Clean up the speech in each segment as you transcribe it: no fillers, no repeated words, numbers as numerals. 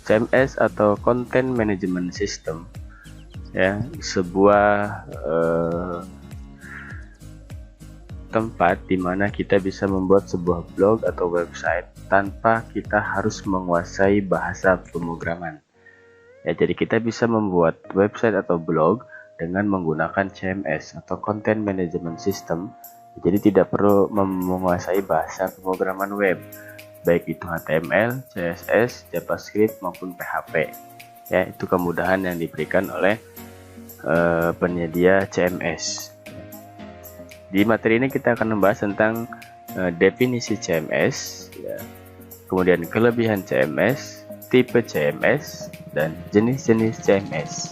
CMS atau Content Management System, ya, sebuah tempat di mana kita bisa membuat sebuah blog atau website tanpa kita harus menguasai bahasa pemrograman. Ya, jadi kita bisa membuat website atau blog dengan menggunakan CMS atau Content Management System. Jadi tidak perlu menguasai bahasa pemrograman web, baik itu HTML, CSS, JavaScript maupun PHP. Ya, itu kemudahan yang diberikan oleh penyedia CMS. Di materi ini kita akan membahas tentang definisi CMS, ya, kemudian kelebihan CMS, tipe CMS, dan jenis-jenis CMS.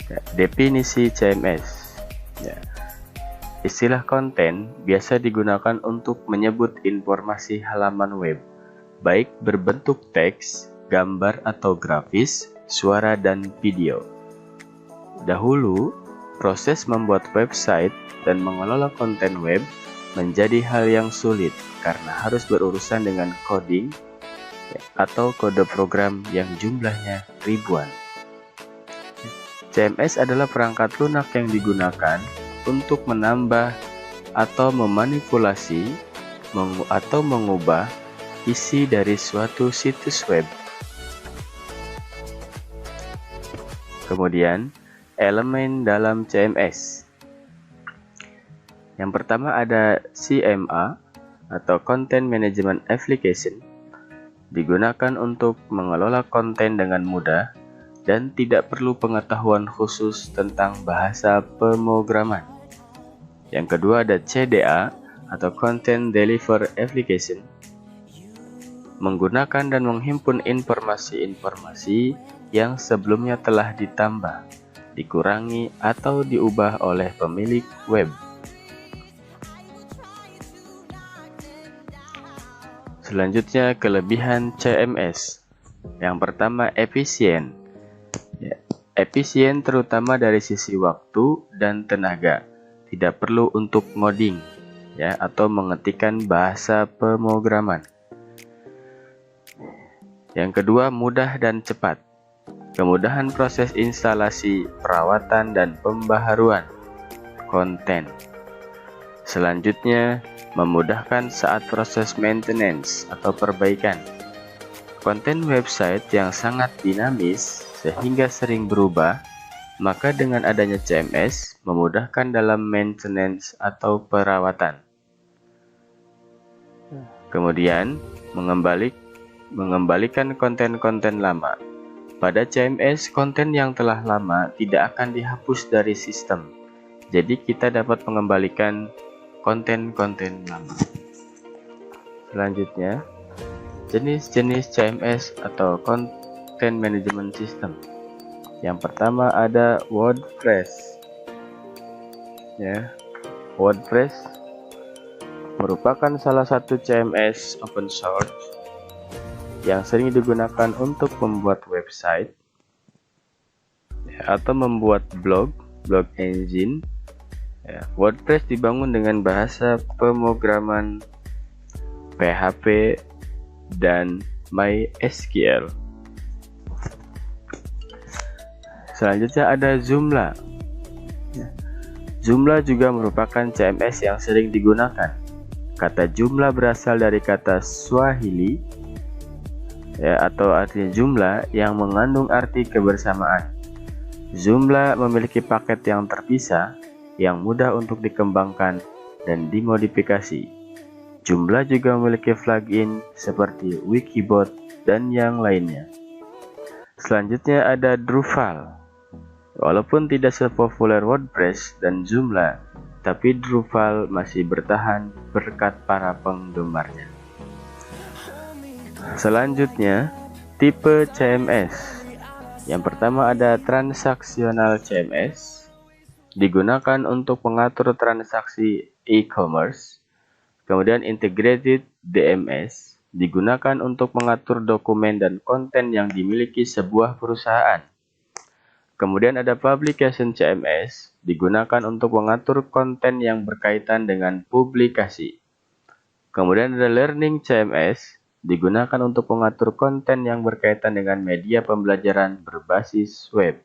Ya, definisi CMS. Ya. Istilah konten biasa digunakan untuk menyebut informasi halaman web, baik berbentuk teks, gambar atau grafis, suara, dan video. Dahulu, proses membuat website dan mengelola konten web menjadi hal yang sulit karena harus berurusan dengan coding atau kode program yang jumlahnya ribuan. CMS adalah perangkat lunak yang digunakan untuk menambah atau memanipulasi atau mengubah isi dari suatu situs web. Kemudian, elemen dalam CMS. Yang pertama ada CMA atau Content Management Application, digunakan untuk mengelola konten dengan mudah dan tidak perlu pengetahuan khusus tentang bahasa pemrograman. Yang kedua ada CDA atau Content Delivery Application, menggunakan dan menghimpun informasi-informasi yang sebelumnya telah ditambah, dikurangi, atau diubah oleh pemilik web. Selanjutnya, kelebihan CMS. Yang pertama, efisien. Ya, efisien terutama dari sisi waktu dan tenaga. Tidak perlu untuk ngoding, ya, atau mengetikkan bahasa pemrograman. Yang kedua, mudah dan cepat. Kemudahan proses instalasi, perawatan, dan pembaharuan konten. Selanjutnya, memudahkan saat proses maintenance atau perbaikan. Konten website yang sangat dinamis sehingga sering berubah, maka dengan adanya CMS memudahkan dalam maintenance atau perawatan. Kemudian, mengembalikan konten-konten lama. Pada CMS, konten yang telah lama tidak akan dihapus dari sistem. Jadi kita dapat mengembalikan konten-konten lama. Selanjutnya, jenis-jenis CMS atau Content Management System. Yang pertama ada WordPress. Ya, WordPress merupakan salah satu CMS open source yang sering digunakan untuk membuat website atau membuat blog engine. WordPress dibangun dengan bahasa pemrograman PHP dan MySQL. Selanjutnya ada Joomla. Joomla juga merupakan CMS yang sering digunakan. Kata Joomla berasal dari kata Swahili, atau artinya jumlah, yang mengandung arti kebersamaan. Joomla memiliki paket yang terpisah, yang mudah untuk dikembangkan dan dimodifikasi. Joomla juga memiliki plugin seperti Wikibot dan yang lainnya. Selanjutnya ada Drupal. Walaupun tidak sepopuler WordPress dan Joomla, tapi Drupal masih bertahan berkat para penggemarnya. Selanjutnya, tipe CMS. Yang pertama ada transaksional CMS, digunakan untuk mengatur transaksi e-commerce. Kemudian integrated DMS, digunakan untuk mengatur dokumen dan konten yang dimiliki sebuah perusahaan. Kemudian ada publication CMS, digunakan untuk mengatur konten yang berkaitan dengan publikasi. Kemudian ada Learning CMS, digunakan untuk mengatur konten yang berkaitan dengan media pembelajaran berbasis web.